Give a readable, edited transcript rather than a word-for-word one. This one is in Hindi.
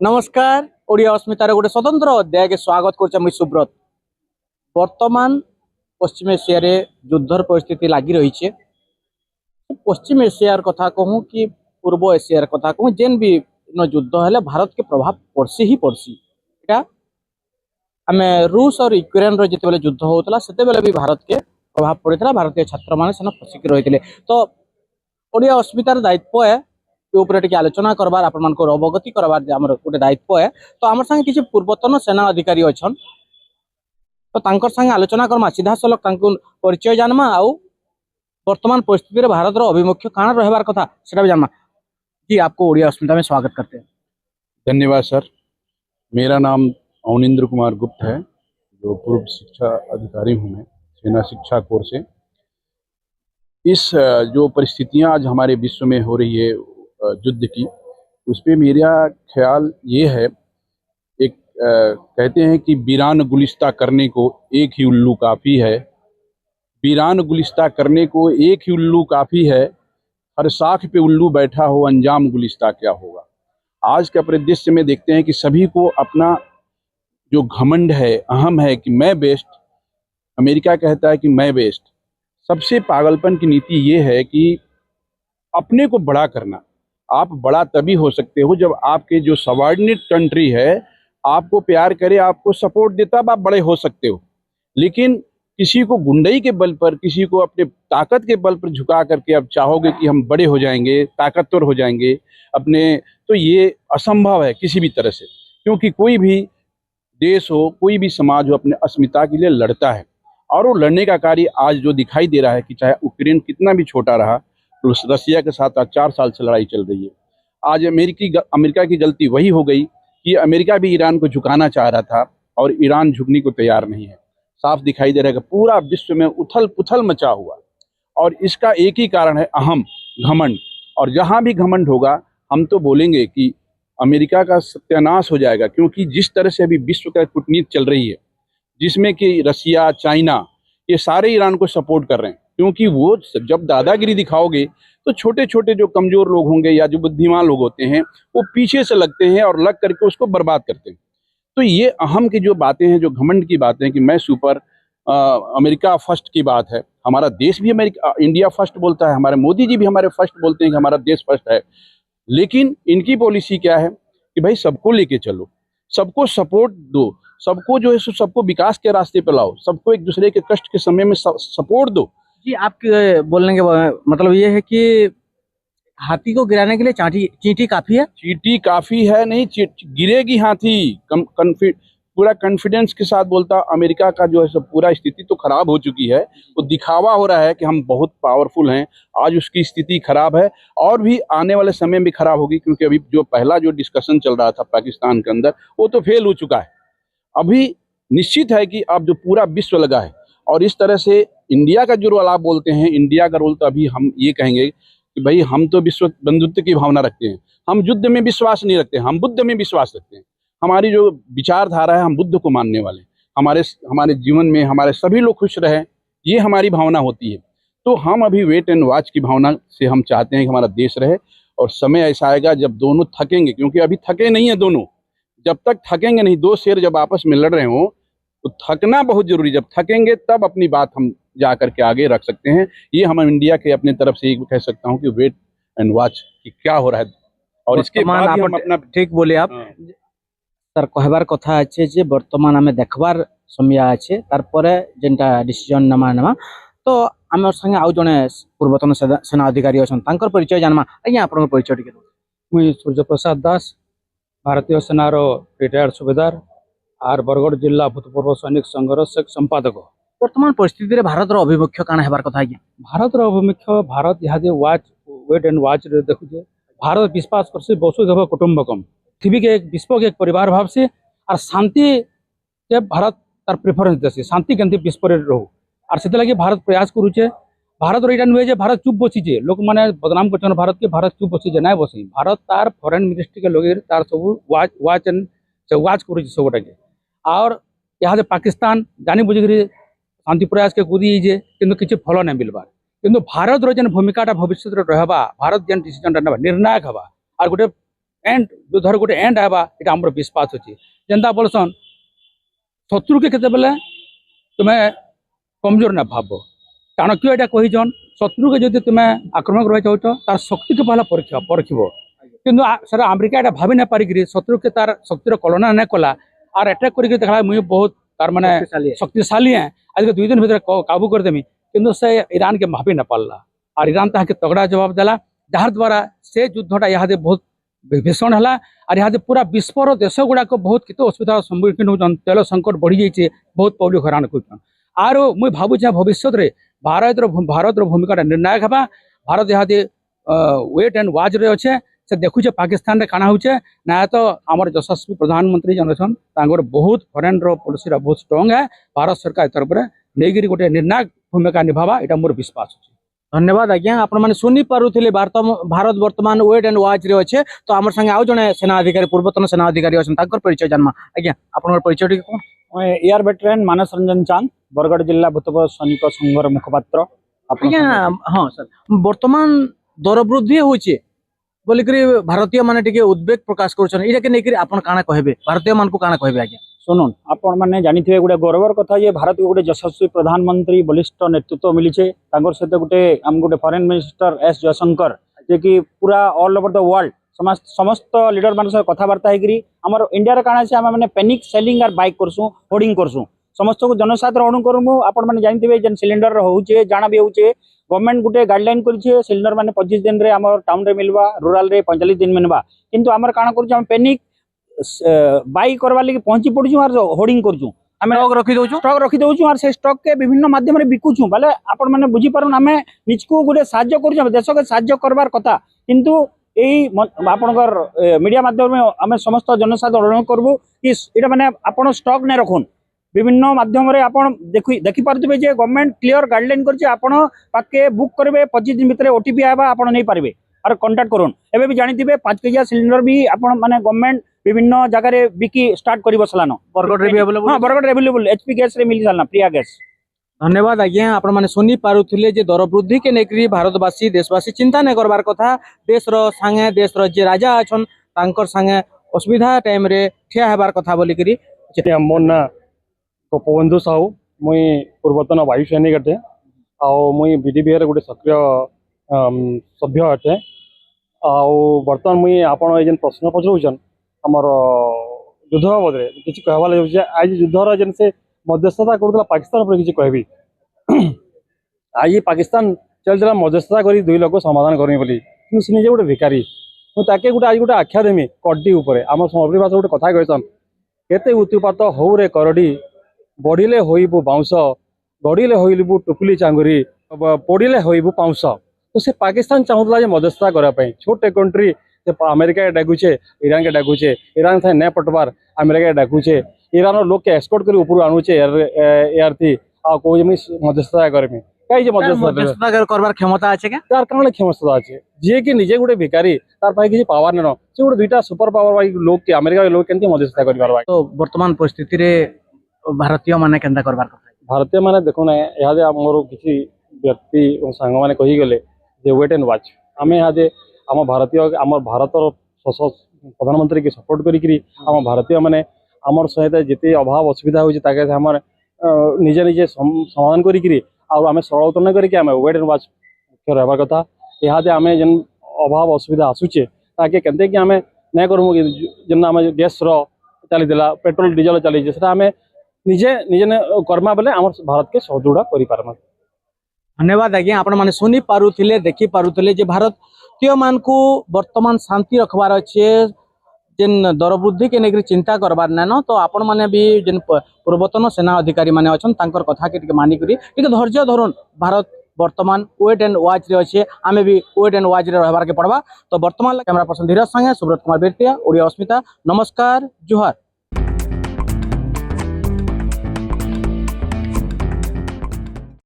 नमस्कार। ओडिया अस्मितार गोटे स्वतंत्र अध्याय के स्वागत कर सुब्रत। वर्तमान पश्चिम एशिया रे युद्धर परिस्थिति लगी रही है। पश्चिम एशियार कथा कहूँ कि पूर्व एशियार कथा कहूँ, जेन भी युद्ध है भारत के प्रभाव पड़सी ही पड़सी। आम रूस और यूक्रेन जिते युद्ध होता से भी भारत के प्रभाव पड़ता। भारतीय छात्र मैंने सेना फसिक रही थे। तो ओडिया अस्मितार दायित्व है ऊपर टे आलोचना करबार आपण मानको अवगति करबार हमर गोटे दायित्व है। तो आमर संगे किसी पूर्वतन सेना अधिकारी अच्छन, तो तांकर संगे आलोचना करमा, सीधा सलख तांको परिचय जानमा आउ वर्तमान परिस्थिति रे भारत रो अभिमुख्य काना रहबार कथा सेटा भी जानमा। जी आपको ओडिया अस्मिता में स्वागत करते हैं। धन्यवाद सर। मेरा नाम अवनिंद्र कुमार गुप्त है, जो पूर्व शिक्षा अधिकारी हूँ मैं सेना शिक्षा कोर से। इस जो परिस्थितियाँ आज हमारे विश्व में हो रही है युद्ध की, उस पर मेरा ख्याल ये है, एक कहते हैं कि वीरान गुलिस्ता करने को एक ही उल्लू काफ़ी है। वीरान गुलिस्ता करने को एक ही उल्लू काफ़ी है, हर साख पे उल्लू बैठा हो अंजाम गुलिस्ता क्या होगा। आज के परिदृश्य में देखते हैं कि सभी को अपना जो घमंड है, अहम है कि मैं बेस्ट, अमेरिका कहता है कि मैं बेस्ट। सबसे पागलपन की नीति ये है कि अपने को बड़ा करना। आप बड़ा तभी हो सकते हो जब आपके जो सबऑर्डिनेट कंट्री है आपको प्यार करे, आपको सपोर्ट देता, आप बड़े हो सकते हो। लेकिन किसी को गुंडई के बल पर, किसी को अपने ताकत के बल पर झुका करके अब चाहोगे कि हम बड़े हो जाएंगे, ताकतवर हो जाएंगे अपने, तो ये असंभव है किसी भी तरह से। क्योंकि कोई भी देश हो, कोई भी समाज हो, अपने अस्मिता के लिए लड़ता है। और वो लड़ने का कार्य आज जो दिखाई दे रहा है कि चाहे यूक्रेन कितना भी छोटा रहा, तो रसिया के साथ आज 4 साल से लड़ाई चल रही है। आज अमेरिका की गलती वही हो गई कि अमेरिका भी ईरान को झुकाना चाह रहा था और ईरान झुकने को तैयार नहीं है। साफ दिखाई दे रहा है कि पूरा विश्व में उथल पुथल मचा हुआ, और इसका एक ही कारण है, अहम, घमंड। और जहाँ भी घमंड होगा हम तो बोलेंगे कि अमेरिका का सत्यानाश हो जाएगा। क्योंकि जिस तरह से अभी विश्व का कूटनीति चल रही है, जिसमें कि रसिया, चाइना, ये सारे ईरान को सपोर्ट कर रहे हैं। क्योंकि वो जब दादागिरी दिखाओगे तो छोटे छोटे जो कमजोर लोग होंगे या जो बुद्धिमान लोग होते हैं वो पीछे से लगते हैं और लग करके उसको बर्बाद करते हैं। तो ये अहम की जो बातें हैं, जो घमंड की बातें हैं कि मैं सुपर, अमेरिका फर्स्ट की बात है। हमारा देश भी इंडिया फर्स्ट बोलता है, हमारे मोदी जी भी हमारे फर्स्ट बोलते हैं कि हमारा देश फर्स्ट है। लेकिन इनकी पॉलिसी क्या है कि भाई सबको लेके चलो, सबको सपोर्ट दो, सबको जो है सबको विकास के रास्ते पे लाओ, सबको एक दूसरे के कष्ट के समय में सपोर्ट दो। जी आपके बोलने के मतलब ये है कि हाथी को गिराने के लिए चींटी काफी है। चींटी काफी है नहीं, गिरेगी हाथी। पूरा कॉन्फिडेंस के साथ बोलता। अमेरिका का जो है सब पूरा स्थिति तो खराब हो चुकी है, वो दिखावा हो रहा है कि हम बहुत पावरफुल हैं। आज उसकी स्थिति खराब है और भी आने वाले समय में खराब होगी। क्योंकि अभी जो पहला जो डिस्कशन चल रहा था पाकिस्तान के अंदर, वो तो फेल हो चुका है। अभी निश्चित है कि अब जो पूरा विश्व लगा है, और इस तरह से इंडिया का जो रोल आप बोलते हैं, इंडिया का रोल तो अभी हम ये कहेंगे कि भाई हम तो विश्व बंधुत्व की भावना रखते हैं। हम युद्ध में विश्वास नहीं रखते, हम बुद्ध में विश्वास रखते हैं। हमारी जो विचारधारा है, हम बुद्ध को मानने वाले हैं। हमारे जीवन में हमारे सभी लोग खुश रहें, ये हमारी भावना होती है। तो हम अभी वेट एंड वॉच की भावना से हम चाहते हैं कि हमारा देश रहे। और समय ऐसा आएगा जब दोनों थकेंगे, क्योंकि अभी थके नहीं है दोनों। जब तक थकेंगे नहीं, दो शेर जब आपस में लड़ रहे हो तो थकना बहुत जरूरी। जब थकेंगे तब अपनी बात हम जा करके आगे रख सकते हैं। ये हम इंडिया के अपने तरफ से कह सकता हूँ कि वेट एंड वॉच कि क्या हो रहा है, और इसके बाद हम अपना। ठीक बोले आप। सर कहबार कथा अच्छे जे वर्तमान आमे देखबार समय अच्छे, तारपरे जेनटा डिसीजन नमा तो आम संगे आउ जने पूर्वतन सेना अधिकारी अच्छा, तांकर परिचय जानमा। आज्ञा आपन परिचय टिके। मुई सूर्य प्रसाद दास, भारतीय सेनार रिटायर्ड सुबेदार आर बरगढ़ जिला भूतपूर्व सैनिक संघर संपादक। वर्तमान परिस्थिति रे भारत रो अभिमुख्य काना हेबार कथा आज्ञा। भारत अभिमुख्य, भारत यहाँ वेट एंड वॉच देखुचे। भारत विश्वास कर वसुधैव कुटुंबकम, पृथ्वी के एक विश्व के एक परिवार भाव से और शांति के भारत तार प्रेफरेंस देसी, शांति केमती विश्व रहू। और से लगे भारत प्रयास करुचे। भारत यहाँ नुहे जे भारत चुप बसीचे, लोक मैंने बदनाम कर भारत के, भारत चुप बसीचे ना बसी। भारत तार फॉरेन मिनिस्ट्री के लगे तार सब वाच कर सबटा के। और यहाँ पाकिस्तान जानी बुझिक शांति प्रयास के कूदी जे कि किसी फल नहीं मिलबार। किंतु भारत जेन भूमिकाटा भविष्य रहबा, भारत जेन डिसीजन ना निर्णायक हवा और गोटे एंड युद्धर गोटे एंड आवा ये आम विश्वास अच्छी जेनता बोलसन शत्रु के केते बेले तुम्हें कमजोर ना भाव चाणक्य यहाँ कहीचन शत्रु के जब तुम्हें आक्रमण करवा चाहो तार शक्ति के पहला परखिब किंतु सर अमेरिका यहाँ भाभी ना पारिक शत्रु के तार शक्तिर कलना नहीं कला और अटैक करके देखला मुझे बहुत तार माने शक्तिशाली है आज 2 दिन भीतर काबू करदेमी किंतु से ईरान के भाभी ना पारला और ईरान ताके तगड़ा जवाब देला जार द्वारा से युद्धटा यहाँ बहुत भीषण है और यहाँ पूरा विश्वर देश गुड़ाक बहुत कित असुविधार सम्मुखीन होन तेल संकट बढ़ी जाइए बहुत पब्लिक हैरान कर आर मुझे भावुचे भविष्य में भारत भूमिका निर्णायक है भारत यहाँ वेट एंड वाच रे अच्छे से देखुचे पाकिस्तान रे काना होचे ना तो आमर यशस्वी प्रधानमंत्री जन छन तांगर बहुत फॉरेन रो पॉलिसी रा बहुत स्ट्रांग है भारत सरकार तरफ रे नेगिरी गोटे निर्णायक भूमिका निभावा एटा मोर विश्वास अछि। धन्यवाद आज्ञा आपण माने सुनी पारुथिले भारत वर्तमान वेट एंड वाच रे अच्छे तो आमर संगे आउ जने सेना अधिकारी पूर्वतन सेना अधिकारी अछन तांकर परिचय जानमा आज्ञा आपनर परिचय टी कोन एयर वेटरेन मानस रंजन चांद बरगढ़ जिला भूतपूर्व सैनिक संघर मुखपात्र आज्ञा हाँ सर वर्तमान दर वृद्धि होचे बोलिकरी भारतीय माने टिके उद्वेग प्रकाश करछन इरा के नेकरी आपण काना कहबे भारतीय मान को काना कहबे आज्ञा सुनुन आपण माने जानिथिबे गोटे गौरवर कथा ये भारत को गोटे यशस्वी प्रधानमंत्री बलिष्ठ नेतृत्व मिलीचे तांगर सहित गोटे हम गोटे फॉरेन मिनिस्टर एस जयशंकर जे कि पूरा ऑल ओवर द वर्ल्ड समस्त लीडर मान सह कथबार्ता हेकरी हमर इंडिया रे काना से हम माने पैनिक सेलिंग और बाइक करसु होर्डिंग करसु समस्त को जनसाधारण अनु करमु आपण माने जानिथिबे जन सिलेंडर होउचे जाना भी होउचे गवर्नमेंट गोटे गाइडलाइन करिछे सिलेंडर माने 25 दिन रे हमर टाउन रे मिलवा रूरल रे 45 दिन मिलवा किंतु हमर काना करछु हम पैनिक बाई करवा लगी पहुंची पड़छु और होर्डिंग करछु हमें स्टॉक रखी दउछु और से स्टॉक के विभिन्न माध्यम रे बिकुछु बाले आपण माने बुझी पारुन हमें निजको गोटे साहाय्य करछु देश के साहाय्य करबार कथा किंतु एई आपनकर मीडिया माध्यम में हमें समस्त जनसाधारण करबु कि एटा माने आपण स्टॉक नै रखुन विभिन्न माध्यम रे आपण देखि पारथिबे जे गवर्नमेंट क्लियर गाइडलाइन करछि आपण पाके बुक करबे 25 दिन भीतर ओटीपी आबा आपण नै पारबे और कांटेक्ट करूँ एबे भी जानिथिबे 5 केजिया सिलिंडर भी आपण माने गवर्नमेंट विभिन्न जगह रे बिकी स्टार्ट करी बसलानो बरगढ़ रे भी अवेलेबल हां बरगढ़ रे अवेलेबल एचपी गैस रे मिल जालना प्रिया गैस। धन्यवाद आज्ञा आपण माने सुनी पारुथिले जे दर वृद्धि के नेकरी भारतवासी देशवासी चिंता नै करबार कथा देश रो संगे देश रो जे राजा अछन तांकर संगे असुविधा टाइम रे ठिया हेबार कथा बोली करी जे मोर ना गोपबंधु साहू मुई पूर्वतन वायु सैनिक अटे आउ मुई बीडीबीआर गोटे सक्रिय सभ्य अटे आउ बर्तमान मुई आपण जेन प्रश्न पचरउछन हमर युद्ध बाबद किसी कहवा लगे आज युद्धर जेन से मध्यस्थता करूला पाकिस्तान पर किसी कहबी आज पाकिस्तान चलता मध्यस्थता करी 2 लोक समाधान करमी बोली कि से निजे गोटे भिकारी मुझे गोटे आज गोटे आख्या देमी कड्डी उपर आम सम्बलपुरी भाषा गोटे कथा कहसन केते उत्पात हौ रे करडी बढ़िले होइबु बाउंस गड़िले होइबु टुकुली चांगुरी पड़िले होइबु पाउंस तो से पाकिस्तान चाहूला मध्यस्थता करने छोटे कंट्री अमेरिका के डाकुचे ईरान के डाकुचे ईरान था नहीं पटवार अमेरिका के डाकुचे ईरान लोग के एक्सपोर्ट कर ऊपर आणुचे एयर थी आ कोई मध्यस्थता करमी कहीं मध्यस्थता करबार क्षमता अछि के तार कान क्षमता अछि जे कि निजे गोटे भिकारी तार पाई किसी पावर न से गोटे 2टा सुपर पावर वाली लोग के अमेरिका के लोग केनती मध्यस्थता करि पारबा तो वर्तमान परिस्थिति रे भारतीय माने केनता करबार कथा भारतीय माने देखो ना यादे हमरो किसी व्यक्ति संग माने कहि गेले जे वेट एंड वाच हमें यादे आम भारतीय आम भारतर प्रधानमंत्री के सपोर्ट करी आम भारतीय माने आमर सहित जिते अभाव असुविधा होछि ताके हमर निजे निजे समाधान करी आम सरलोचना करके वेट एंड वाच मुख्य रहा कथा यहाँ आम जेन अभाव असुविधा आसूचे ताकि केनते कि आम नहीं करूँ जेन आम गैस चलीला पेट्रोल डीजल चली आम निजे निजे कर्मा बेले आम भारत के सुदृढ़ कर। धन्यवाद आज्ञा आपण माने सुनी पारुथिले देखि पारुथिले जे भारतीय मान को वर्तमान शांति रखबार अच्छे जेन दर वृद्धि के नेकरी चिंता करबार नान तो आपण माने भी जेन पूर्वतन सेना अधिकारी माने अछन तांकर कथा के मानी करी टिके धैर्य धरुन भारत वर्तमान वेट एंड वाच रे अच्छे आमे भी वेट एंड वाच रे रहबार के पड़वा तो वर्तमान कैमरा पर्सन धीरज संगे सुब्रत कुमार बेटिया ओडिया अस्मिता नमस्कार जुहार।